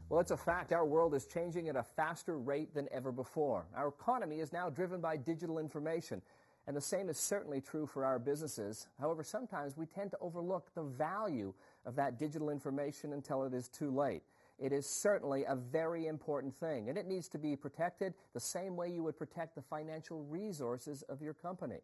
Well, it's a fact. Our world is changing at a faster rate than ever before. Our economy is now driven by digital information, and the same is certainly true for our businesses. However, sometimes we tend to overlook the value of that digital information until it is too late. It is certainly a very important thing, and it needs to be protected the same way you would protect the financial resources of your company.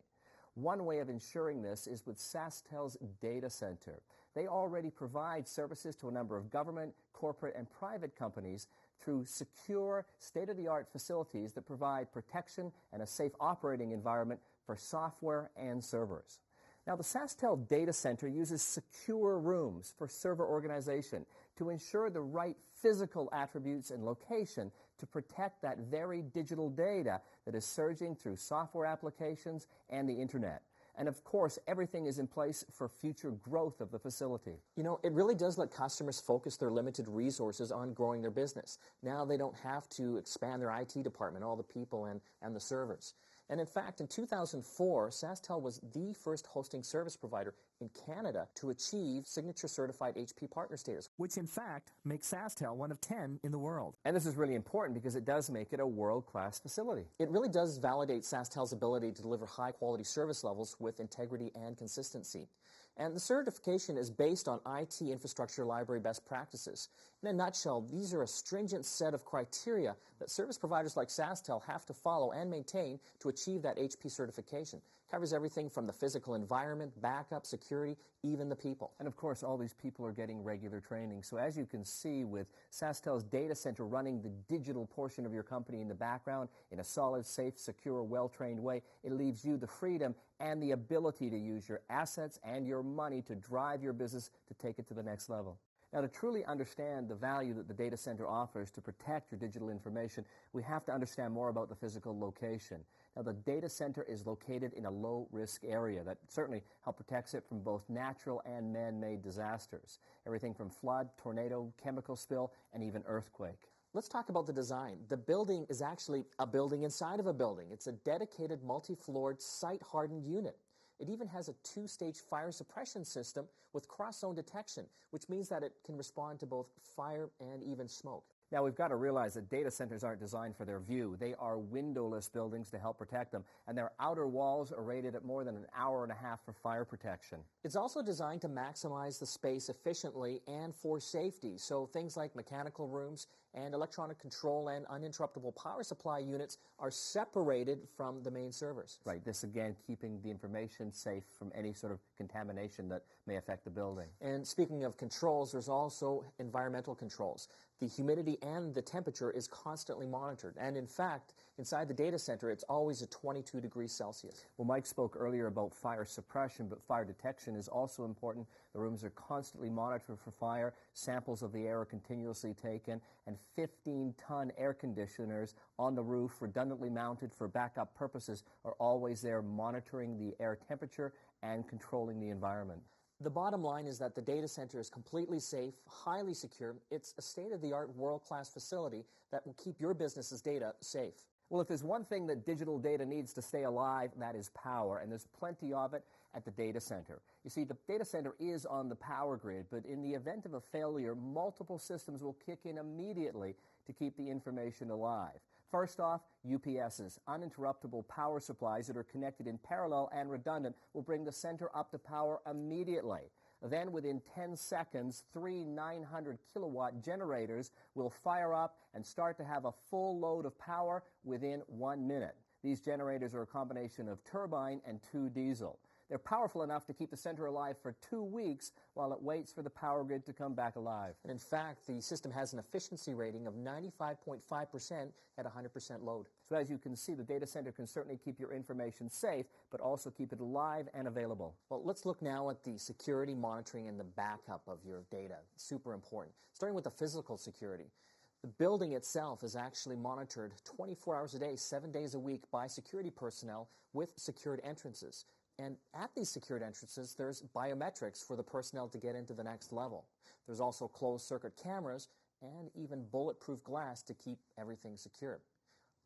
One way of ensuring this is with SaskTel's data center. They already provide services to a number of government, corporate, and private companies through secure, state-of-the-art facilities that provide protection and a safe operating environment for software and servers. Now, the SaskTel data center uses secure rooms for server organization to ensure the right physical attributes and location to protect that very digital data that is surging through software applications and the internet. And of course, everything is in place for future growth of the facility. You know, it really does let customers focus their limited resources on growing their business. Now they don't have to expand their IT department, all the people and the servers. And in fact, in 2004, SaskTel was the first hosting service provider in Canada to achieve Signature Certified HP Partner status, which in fact makes SaskTel one of 10 in the world. And this is really important because it does make it a world-class facility. It really does validate SaskTel's ability to deliver high-quality service levels with integrity and consistency. And the certification is based on IT infrastructure library best practices. In a nutshell, these are a stringent set of criteria that service providers like SaskTel have to follow and maintain to achieve that HP certification. It covers everything from the physical environment, backup, security, even the people. And of course, all these people are getting regular training. So as you can see with SaskTel's data center running the digital portion of your company in the background in a solid, safe, secure, well-trained way, it leaves you the freedom and the ability to use your assets and your money to drive your business to take it to the next level. Now, to truly understand the value that the data center offers to protect your digital information, we have to understand more about the physical location. Now, the data center is located in a low-risk area that certainly protects it from both natural and man-made disasters, everything from flood, tornado, chemical spill, and even earthquake. Let's talk about the design. The building is actually a building inside of a building. It's a dedicated multi-floored site-hardened unit. It even has a 2-stage fire suppression system with cross-zone detection, which means that it can respond to both fire and even smoke. Now, we've got to realize that data centers aren't designed for their view. They are windowless buildings to help protect them, and their outer walls are rated at more than an hour and a half for fire protection. It's also designed to maximize the space efficiently and for safety, so things like mechanical rooms and electronic control and uninterruptible power supply units are separated from the main servers. Right, this again keeping the information safe from any sort of contamination that may affect the building. And speaking of controls, there's also environmental controls. The humidity and the temperature is constantly monitored. And in fact, inside the data center, it's always at 22 degrees Celsius. Well, Mike spoke earlier about fire suppression, but fire detection is also important. The rooms are constantly monitored for fire. Samples of the air are continuously taken, and 15-ton air conditioners on the roof, redundantly mounted for backup purposes, are always there monitoring the air temperature and controlling the environment. The bottom line is that the data center is completely safe, highly secure. It's a state-of-the-art, world-class facility that will keep your business's data safe. Well, if there's one thing that digital data needs to stay alive, that is power, and there's plenty of it at the data center. You see, the data center is on the power grid, but in the event of a failure, multiple systems will kick in immediately to keep the information alive. First off, UPSs, uninterruptible power supplies that are connected in parallel and redundant, will bring the center up to power immediately. Then within 10 seconds, 3 900-kilowatt generators will fire up and start to have a full load of power within 1 minute. These generators are a combination of turbine and 2 diesel. They're powerful enough to keep the center alive for 2 weeks while it waits for the power grid to come back alive. And in fact, the system has an efficiency rating of 95.5% at 100% load. So as you can see, the data center can certainly keep your information safe, but also keep it alive and available. Well, let's look now at the security monitoring and the backup of your data. Super important. Starting with the physical security. The building itself is actually monitored 24 hours a day, 7 days a week by security personnel with secured entrances. And at these secured entrances, there's biometrics for the personnel to get into the next level. There's also closed-circuit cameras and even bulletproof glass to keep everything secure.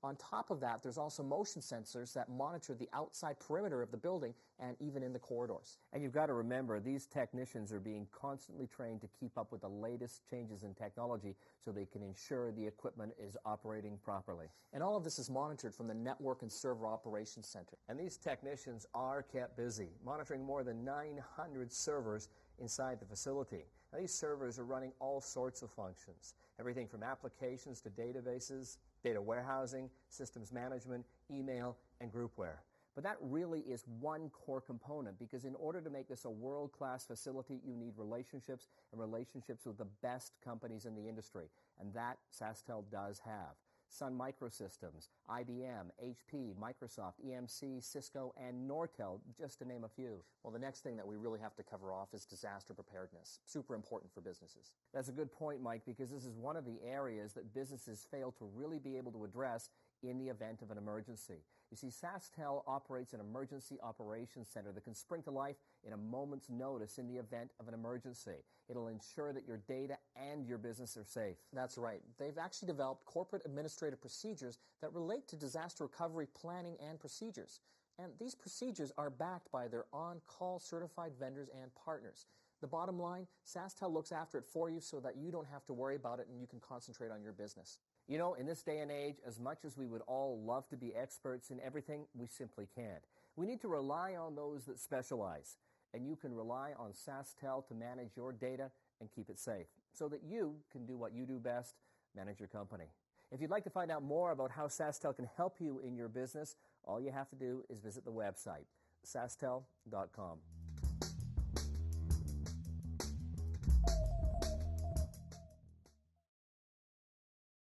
On top of that, there's also motion sensors that monitor the outside perimeter of the building and even in the corridors. And you've got to remember, these technicians are being constantly trained to keep up with the latest changes in technology so they can ensure the equipment is operating properly. And all of this is monitored from the Network and Server Operations Center. And these technicians are kept busy, monitoring more than 900 servers inside the facility. Now, these servers are running all sorts of functions, everything from applications to databases, data warehousing, systems management, email, and groupware. But that really is one core component, because in order to make this a world-class facility, you need relationships, and relationships with the best companies in the industry. And that SaskTel does have. Sun Microsystems, IBM, HP, Microsoft, EMC, Cisco, and Nortel, just to name a few. Well, the next thing that we really have to cover off is disaster preparedness. Super important for businesses. That's a good point, Mike, because this is one of the areas that businesses fail to really be able to address in the event of an emergency. You see, SaskTel operates an emergency operations center that can spring to life in a moment's notice in the event of an emergency. It'll ensure that your data and your business are safe. That's right. They've actually developed corporate administrative procedures that relate to disaster recovery planning and procedures. And these procedures are backed by their on-call certified vendors and partners. The bottom line, SaskTel looks after it for you so that you don't have to worry about it and you can concentrate on your business. You know, in this day and age, as much as we would all love to be experts in everything, we simply can't. We need to rely on those that specialize. And you can rely on SaskTel to manage your data and keep it safe, so that you can do what you do best, manage your company. If you'd like to find out more about how SaskTel can help you in your business, all you have to do is visit the website, SaskTel.com.